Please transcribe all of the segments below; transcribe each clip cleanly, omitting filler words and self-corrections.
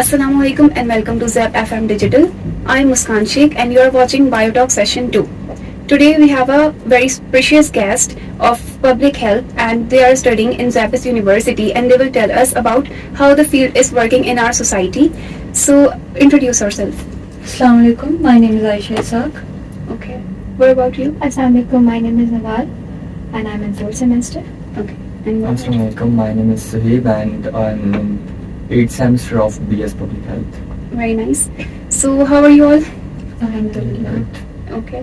Assalamu alaikum and welcome to Zap FM Digital. I am Muskan Sheikh and you are watching Biotalk Session 2. Today we have a very precious guest of public health and they are studying in Zappis University and they will tell us about how the field is working in our society. So introduce yourself. Assalamu alaikum, my name is Aisha Isaac. Okay. What about you? Assalamu alaikum, my name is Nawal and I'm in 4th semester. Okay. And what about you? Assalamu alaikum, my name is Suhaib and I'm in 8th semester of BS Public Health. Very nice. So how are you all? Alhamdulillah. Okay.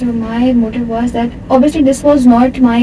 so my motive was that obviously this was not my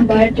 but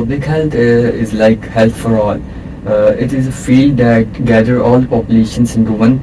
public health is like health for all. It is a field that gather all populations into one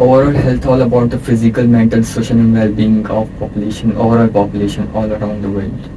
overall health all about the physical, mental, social and well-being of population, overall population all around the world.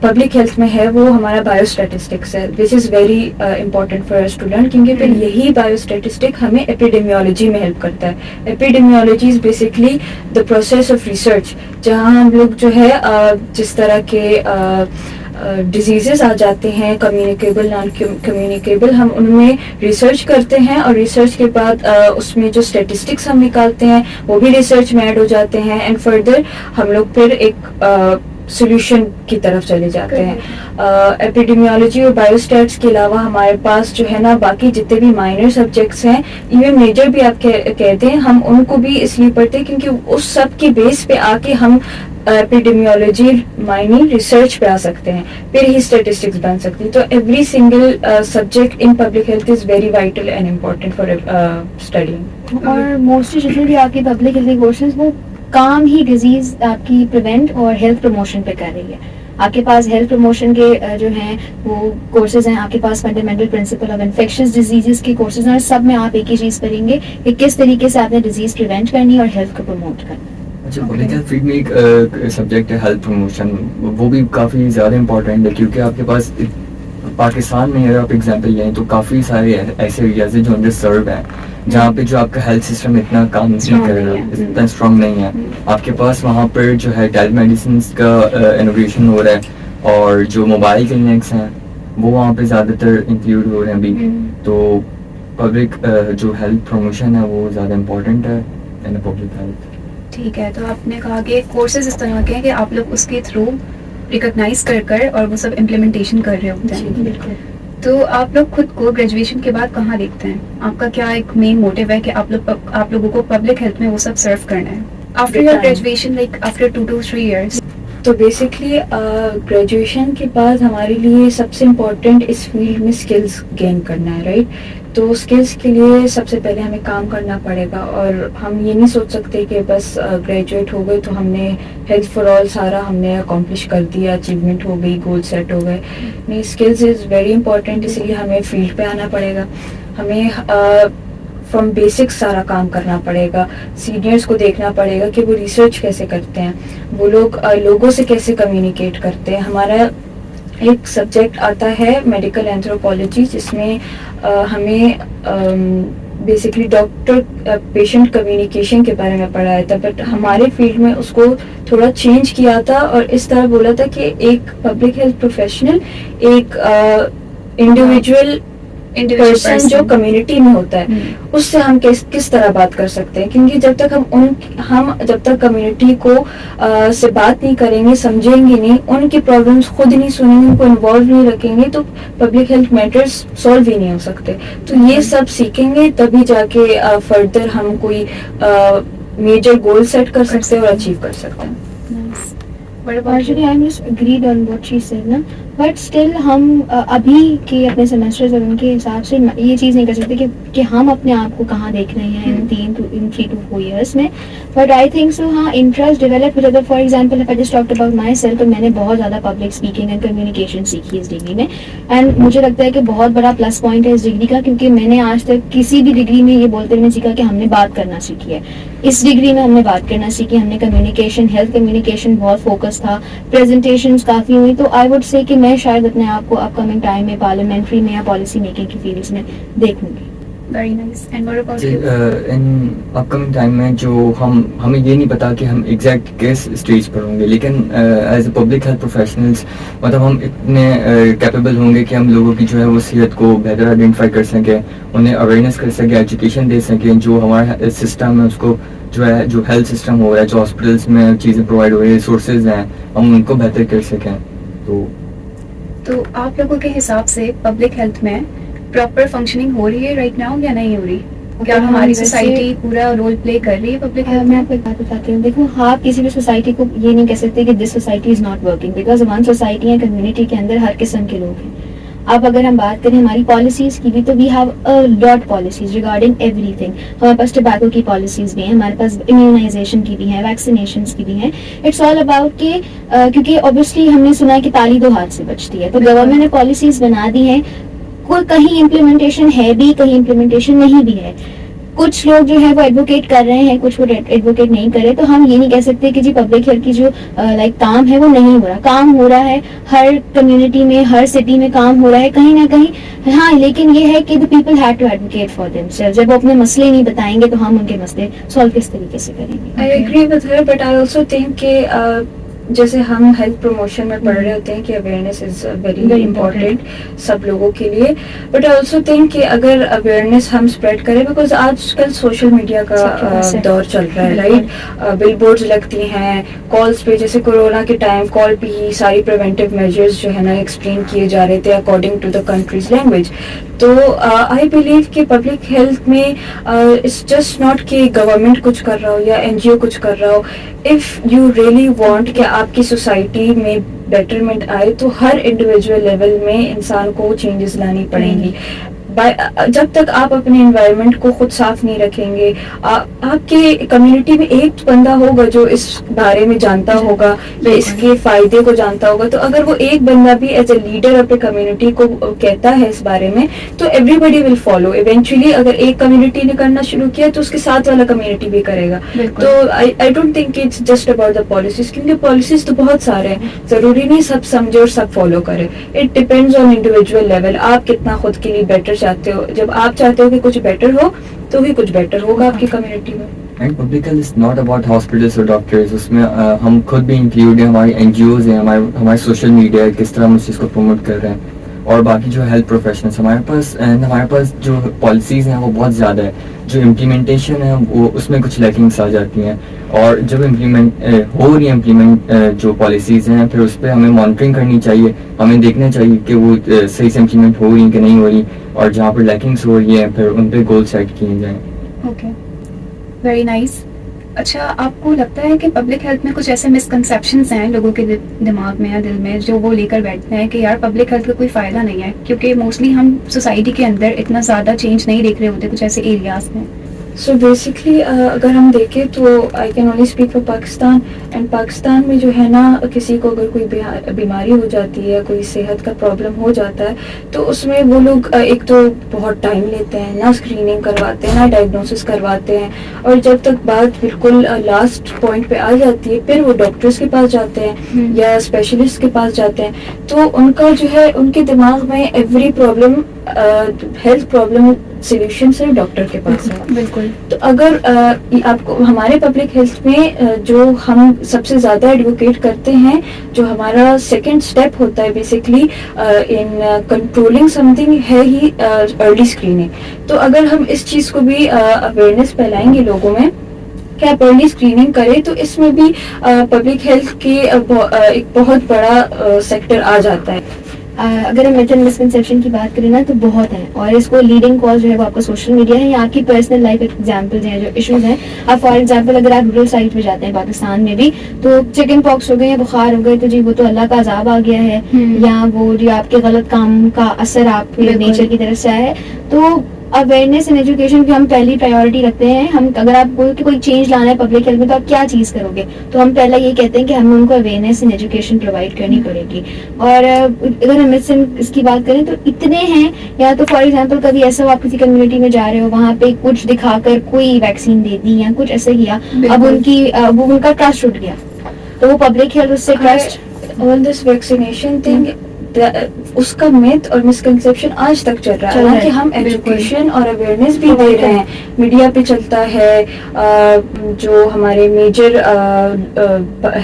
Public health میں ہے وہ ہمارا biostatistics ہے، which is very important for us to learn, کیونکہ پھر یہی biostatistic ہمیں epidemiology میں ہیلپ کرتا ہے. Epidemiology is basically the process of research, جہاں ہم لوگ جو ہے جس طرح کے ڈیزیزز آ جاتے ہیں، کمیونیکیبل نان کمیونیکیبل، ہم ان میں ریسرچ کرتے ہیں، اور ریسرچ کے بعد اس میں جو اسٹیٹسٹکس ہم نکالتے ہیں وہ بھی ریسرچ میں ایڈ ہو جاتے ہیں، اینڈ فردر ہم لوگ پھر ایک سولوشن کی طرف چلے جاتے ہیں. ایپیڈیمیولوجی اور بایو اسٹیٹس کے علاوہ ہمارے پاس جو ہے نا باقی جتنے بھی مائنر سبجیکٹس ہیں، ایون میجر بھی آپ کہتے ہیں، ہم ان کو بھی اس لیے پڑھتے ہیں کیونکہ اس سب کے بیس پہ آ کے ہم ایپیڈیمیولوجی مائننگ ریسرچ پہ آ سکتے ہیں، پھر ہی اسٹیٹسٹکس بن سکتی ہے. تو every single subject in public health is very vital and important for studying. اور موسٹلی جتنے بھی آپ کے پبلک ہیلتھ کورسز وہ کام ہی ڈیزیز آپ کی پریونٹ اور ہیلتھ پروموشن پہ کر رہی ہے. آپ کے پاس ہیلتھ پروموشن کے جو ہیں وہ کورسز ہیں، آپ کے پاس fundamental principle of infectious diseases کے کورسز ہیں، اور سب میں آپ ایک ہی چیز کریں گے کہ کس طریقے سے آپ نے ڈیزیز پریونٹ کرنی اور ہیلتھ کو پروموٹ کرنا. اچھا، پبلک ہیلتھ فیلڈ میں ایک سبجیکٹ ہے ہیلتھ پروموشن، وہ بھی کافی زیادہ امپورٹنٹ ہے، کیونکہ آپ کے پاس پاکستان میں اگر آپ ایگزامپل لیں تو کافی سارے ایسے ایریاز ہیں جو انڈر سرو ہیں، جہاں پہ جو آپ کا ہیلتھ سسٹم اتنا کام نہیں کر رہا، اتنا اسٹرانگ نہیں ہے. آپ کے پاس وہاں پر جو ہے ٹیلی میڈیسنس کا انوویشن ہو رہا ہے، اور جو موبائل کلینکس ہیں وہ وہاں پہ زیادہ تر انکلوڈ ہو رہے ہیں ابھی. تو پبلک جو ہیلتھ پروموشن ہے وہ زیادہ امپورٹنٹ ہے ان پبلک ہیلتھ. ٹھیک ہے، تو آپ نے کہا کہ کورسز اس طرح کے ہیں کہ آپ لوگ اس کے تھرو ریکگنائز کر اور وہ سب امپلیمنٹیشن کر رہے ہوتے ہیں. بالکل. تو آپ لوگ خود کو گریجویشن کے بعد کہاں دیکھتے ہیں؟ آپ کا کیا ایک مین موٹیو ہے کہ آپ لوگوں کو پبلک ہیلتھ میں وہ سب سرو کرنا ہے after your graduation, like after 2 to 3 years؟ تو بیسکلی گریجویشن کے بعد ہمارے لیے سب سے امپورٹنٹ اس فیلڈ میں اسکلز گین کرنا ہے، رائٹ؟ تو اسکلز کے لیے سب سے پہلے ہمیں کام کرنا پڑے گا، اور ہم یہ نہیں سوچ سکتے کہ بس گریجویٹ ہو گئے تو ہم نے ہیلتھ فار آل سارا ہم نے اکمپلش کر دیا، اچیومنٹ ہو گئی، گول سیٹ ہو گئے. نہیں، اسکلز از ویری امپورٹنٹ، اسی لیے ہمیں فیلڈ پہ آنا پڑے گا. ہمیں فرام بیسک سارا کام کرنا پڑے گا. سینئرس کو دیکھنا پڑے گا کہ وہ ریسرچ کیسے کرتے ہیں، وہ لوگ لوگوں سے کیسے کمیونیکیٹ کرتے ہیں. ہمارا ایک سبجیکٹ آتا ہے میڈیکل اینتھروپولوجی، جس میں ہمیں بیسکلی ڈاکٹر پیشنٹ کمیونیکیشن کے بارے میں پڑھایا تھا، بٹ ہمارے فیلڈ میں اس کو تھوڑا چینج کیا تھا اور اس طرح بولا تھا کہ ایک پبلک ہیلتھ پروفیشنل ایک انڈیویجول پرسن جو کمیونٹی میں ہوتا ہے اس سے ہم کس طرح بات کر سکتے ہیں، کیونکہ جب تک ہم جب تک کمیونٹی کو سے بات نہیں کریں گے، سمجھیں گے نہیں، ان کی پرابلمس خود نہیں سنیں گے، ان کو انوالو نہیں رکھیں گے، تو پبلک ہیلتھ میٹرز سالو ہی نہیں ہو سکتے. تو یہ سب سیکھیں گے تبھی جا کے فردر ہم کوئی میجر گول سیٹ کر سکتے ہیں اور اچیو کر سکتے ہیں. Actually, I'm just agreed on what she said, نا. But still ہم ابھی کے اپنے سیمسٹرز اور ان کے حساب سے یہ چیز نہیں کر سکتے کہ ہم اپنے آپ کو کہاں دیکھ رہے ہیں ان 3 to 4 years میں. بٹ آئی تھنک سو ہاں انٹرسٹ ڈیولپ ہو جاتا ہے. For example if I just talked about my self, تو میں نے بہت زیادہ پبلک اسپیکنگ اینڈ کمیونیکیشن سیکھی اس ڈگری میں، اینڈ مجھے لگتا ہے کہ بہت بڑا پلس پوائنٹ ہے اس ڈگری کا، کیونکہ میں نے آج تک کسی بھی ڈگری میں یہ بولتے ہوئے سیکھا کہ ہم نے بات کرنا سیکھی ہے. اس ڈگری میں ہم نے بات کرنا سیکھی، ہم نے کمیونیکیشن، ہیلتھ کمیونیکیشن بہت فوکس تھا، پریزنٹیشنز کافی ہوئی. تو آئی وڈ سے کہ میں شاید اپنے آپ کو اپ کمنگ ٹائم میں پارلیمنٹری میں یا پالیسی میکنگ کی فیلڈس میں دیکھوں گی. Very nice. And what about you? In up coming time میں جو ہمیں یہ نہیں پتا کہ ہم ایگزیکٹ کس اسٹیج پر ہوں گے، لیکن as a public health professionals مطلب ہم اتنے کیپیبل ہوں گے کہ ہم لوگوں کی جو ہے وہ صحت کو بہتر آئیڈینٹیفائی کر سکیں، انہیں اویئرنیس کر سکیں، ایجوکیشن دے سکیں. جو ہمارا سسٹم ہے اس کو جو ہیلتھ سسٹم ہو رہا ہے، جو ہاسپٹلس میں چیزیں پرووائڈ ہو رہی ہیں، ریسورسز ہیں، ہم ان کو بہتر کر سکیں. تو آپ لوگوں کے حساب سے پبلک ہیلتھ میں پراپر فنکشننگ ہو رہی ہے رائٹ ناؤ یا نہیں ہو رہی؟ کیا ہماری سوسائٹی پورا رول پلے کر رہی ہے پبلک ہیلتھ میں میں؟ آپ کو ایک بات بتاتی ہوں. دیکھو، آپ کسی بھی سوسائٹی کو یہ نہیں کہہ سکتے کہ this society is not working, because one society ہے، کمیونٹی کے اندر ہر قسم کے لوگ ہیں. اب اگر ہم بات کریں ہماری پالیسیز کی بھی، تو we have a lot policies regarding everything. ہمارے پاس ٹبیکو کی پالیسیز بھی ہیں، ہمارے پاس امیونائزیشن کی بھی ہیں، ویکسینیشنس کی بھی ہیں. اٹس آل اباؤٹ کہ کیونکہ اوبیسلی ہم نے سنا ہے کہ تالی 2 ہاتھ سے بچتی ہے، تو گورنمنٹ نے پالیسیز بنا دی ہیں، کوئی کہیں امپلیمنٹیشن ہے بھی، کہیں امپلیمنٹیشن نہیں بھی ہے. کچھ لوگ جو ہے وہ ایڈوکیٹ کر رہے ہیں, کچھ وہ ایڈوکیٹ نہیں کر رہے, تو ہم یہ نہیں کہہ سکتے کہ جی پبلک ہیلتھ کی جو لائک کام ہے وہ نہیں ہو رہا, کام ہو رہا ہے ہر کمیونٹی میں, ہر سٹی میں کام ہو رہا ہے کہیں نہ کہیں. ہاں لیکن یہ ہے کہ the people had to advocate for themselves. جب وہ اپنے مسئلے نہیں بتائیں گے تو ہم ان کے مسئلے سالو کس طریقے سے کریں گے. I agree with her, but I also think کہ جیسے ہم ہیلتھ پروموشن میں پڑھ رہے ہوتے ہیں کہ اویئرنیس از ویری امپورٹنٹ سب لوگوں کے لیے, بٹ آئی آلسو تھنک کہ اگر اویئرنیس ہم اسپریڈ کریں, بیکاز آج کل سوشل میڈیا کا دور چل رہا ہے, رائٹ, بل بورڈز لگتی ہیں کالس پہ, جیسے کورونا کے ٹائم کال پہ ہی ساری پریونٹیو میجرز جو ہے نا ایکسپلین کیے جا رہے تھے according to the countries language. تو آئی بلیو کہ پبلک ہیلتھ میں اٹس جسٹ ناٹ کہ گورنمنٹ کچھ کر رہا ہو یا این جی او کچھ کر رہا ہو. اف یو ریئلی وانٹ کہ آپ کی سوسائٹی میں بیٹرمنٹ آئے تو ہر انڈیویجول لیول میں انسان کو چینجز لانی پڑیں گی. جب تک آپ اپنے انوائرمنٹ کو خود صاف نہیں رکھیں گے, آپ کی کمیونٹی میں ایک بندہ ہوگا جو اس بارے میں جانتا ہوگا یا اس کے فائدے کو جانتا ہوگا, تو اگر وہ ایک بندہ بھی ایز اے لیڈر اپنے کمیونٹی کو کہتا ہے اس بارے میں تو everybody will follow. Eventually اگر ایک کمیونٹی نے کرنا شروع کیا تو اس کے ساتھ والا کمیونٹی بھی کرے گا. تو I don't think it's just about the policies, کیونکہ پالیسیز تو بہت سارے ہیں, ضروری نہیں سب سمجھے اور سب فالو کرے. It depends on individual level, آپ کتنا خود کے لیے بیٹر چاہتے ہو. جب آپ چاہتے ہو کہ کچھ بیٹر ہو تو ہی کچھ بیٹر ہوگا آپ کی کمیونٹی میں. And public health is not about hospitals اور ڈاکٹرز, اس میں ہم خود بھی انکلوڈ ہیں, ہماری این جی اوز ہیں, ہمارے سوشل میڈیا ہے, کس طرح ہم اس چیز کو پروموٹ کر رہے ہیں, اور باقی جو ہیلتھ پروفیشنلس ہمارے پاس جو پالیسیز ہیں وہ بہت زیادہ ہے. جو امپلیمنٹیشن ہے وہ اس میں کچھ لیکنگس آ جاتی ہیں, اور جب امپلیمنٹ جو پالیسیز ہیں پھر اس پہ ہمیں مانیٹرنگ کرنی چاہیے, ہمیں دیکھنا چاہیے کہ وہ صحیح سے امپلیمنٹ ہو رہی کہ نہیں ہو رہی, اور جہاں پر لیکنگس ہو رہی ہیں پھر ان پہ گول سیٹ کیے جائیں. Okay, very nice. اچھا, آپ کو لگتا ہے کہ پبلک ہیلتھ میں کچھ ایسے مسکنسیپشنز ہیں لوگوں کے دماغ میں یا دل میں جو وہ لے کر بیٹھتے ہیں کہ یار پبلک ہیلتھ کا کوئی فائدہ نہیں ہے, کیونکہ موسٹلی ہم سوسائٹی کے اندر اتنا زیادہ چینج نہیں دیکھ رہے ہوتے کچھ ایسے ایریاز میں. سو بیسکلی اگر ہم دیکھیں تو I can only speak for Pakistan, and Pakistan میں جو ہے نا کسی کو اگر کوئی بیماری ہو جاتی ہے, کوئی صحت کا پرابلم ہو جاتا ہے, تو اس میں وہ لوگ ایک تو بہت ٹائم لیتے ہیں, نہ اسکریننگ کرواتے ہیں, نہ ڈائگنوسس کرواتے ہیں, اور جب تک بات بالکل لاسٹ پوائنٹ پہ آ جاتی ہے پھر وہ ڈاکٹرس کے پاس جاتے ہیں یا اسپیشلسٹ کے پاس جاتے ہیں. تو ان کا جو ہے ان کے دماغ میں every problem health problem solution صرف ڈاکٹر کے پاس ہے. بالکل. تو اگر آپ کو ہمارے پبلک ہیلتھ میں جو ہم سب سے زیادہ ایڈوکیٹ کرتے ہیں, جو ہمارا سیکنڈ اسٹیپ ہوتا ہے basically in controlling some thing ہے ہی ارلی اسکریننگ. تو اگر ہم اس چیز کو بھی اویئرنیس پھیلائیں گے لوگوں میں کہ آپ ارلی اسکریننگ کریں, تو اس میں بھی پبلک ہیلتھ کے ایک بہت بڑا سیکٹر آ جاتا ہے. اگر ہم میتھڈ مسکنسیپشن کی بات کریں نا تو بہت ہیں, اور اس کو لیڈنگ کاز جو ہے وہ آپ کا سوشل میڈیا ہے یا آپ کی پرسنل لائف ایگزامپلز ہیں جو ایشوز ہیں. اب فار ایگزامپل اگر آپ رورل سائڈ پہ جاتے ہیں پاکستان میں بھی, تو چکن پاکس ہو گئے یا بخار ہو گئے تو جی وہ تو اللہ کا عذاب آ گیا ہے, یا وہ جو آپ کے غلط کام کا اثر آپ کے نیچر کی طرف سے آیا ہے. تو اویئرنیس اینڈ ایجوکیشن کی ہم پہلی پرائیورٹی رکھتے ہیں. ہم اگر آپ کوئی چینج لانا ہے پبلک ہیلتھ میں تو آپ کیا چیز کرو گے, تو ہم پہلا یہ کہتے ہیں کہ ہمیں ان کو اویئرنیس اینڈ ایجوکیشن پرووائڈ کرنی پڑے گی. اور اگر ہم اس کی بات کریں تو اتنے ہیں, یا تو فار ایگزامپل کبھی ایسا ہو آپ کسی کمیونٹی میں جا رہے ہو, وہاں پہ کچھ دکھا کر کوئی ویکسین دے دی یا کچھ ایسا کیا, اب ان کا ٹرسٹ اٹھ گیا, تو وہ پبلک ہیلتھ اس سے trust on this vaccination thing اس کا میتھ اور مسکنسیپشن آج تک چل رہا ہے. حالانکہ ہم ایجوکیشن اور اویئرنیس بھی دے رہے ہیں, میڈیا پہ چلتا ہے, جو ہمارے میجر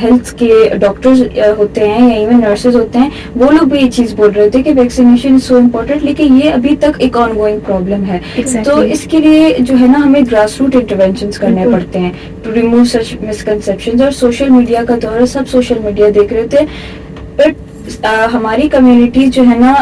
ہیلتھ کے ڈاکٹرز ہوتے ہیں یا ایون نرسز ہوتے ہیں وہ لوگ بھی یہ چیز بول رہے تھے کہ ویکسینیشن از سو امپورٹنٹ, لیکن یہ ابھی تک ایک آن گوئنگ پرابلم ہے. تو اس کے لیے جو ہے نا ہمیں گراس روٹ انٹروینشنز کرنے پڑتے ہیں ٹو ریموو سچ مسکنسیپشنز. اور سوشل میڈیا کا دور ہے, سب سوشل میڈیا دیکھ رہے تھے, بٹ ہماری کمیونٹی جو ہے نا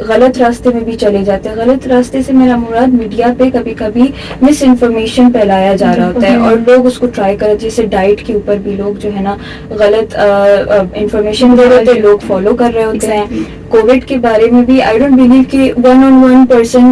غلط راستے میں بھی چلے جاتے ہیں. غلط راستے سے میرا مراد میڈیا پہ کبھی کبھی مس انفارمیشن پھیلایا جا رہا ہوتا ہے, اور لوگ اس کو ٹرائی کر, جیسے ڈائٹ کے اوپر بھی لوگ جو ہے نا غلط انفارمیشن دے رہے ہوتے ہیں, لوگ فالو کر رہے ہوتے ہیں. کووڈ کے بارے میں بھی آئی ڈونٹ بلیو کہ 1 on 1 پرسن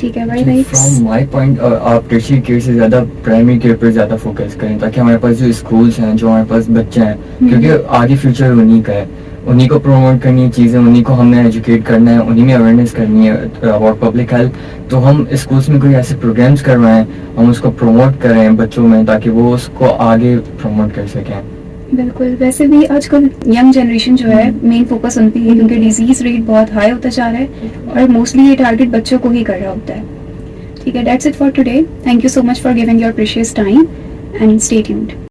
ٹھیک ہے, very nice. From my point آپ ٹیرشری کیئر سے زیادہ پرائمری کیئر پر زیادہ فوکس کریں تاکہ ہمارے پاس جو اسکولس ہیں, جو ہمارے پاس بچے ہیں, کیونکہ آگے فیوچر انہیں کا ہے, انہیں کو پروموٹ کرنی ہے چیزیں, انہیں کو ہم نے ایجوکیٹ کرنا ہے, انہیں میں اویئرنیس کرنی ہے اباؤٹ پبلک ہیلتھ. تو ہم اسکولس میں کوئی ایسے پروگرامس کروائیں, ہم اس کو پروموٹ کریں بچوں میں تاکہ وہ اس کو آگے پروموٹ کر سکیں. بالکل. ویسے بھی آج کل ینگ جنریشن جو ہے مین فوکس ان پہ ہے, کیونکہ ڈیزیز ریٹ بہت ہائی ہوتا جا رہا ہے اور موسٹلی یہ ٹارگیٹ بچوں کو ہی کر رہا ہوتا ہے. ٹھیک ہے, that's it for today. Thank you so much for giving your precious time and stay tuned.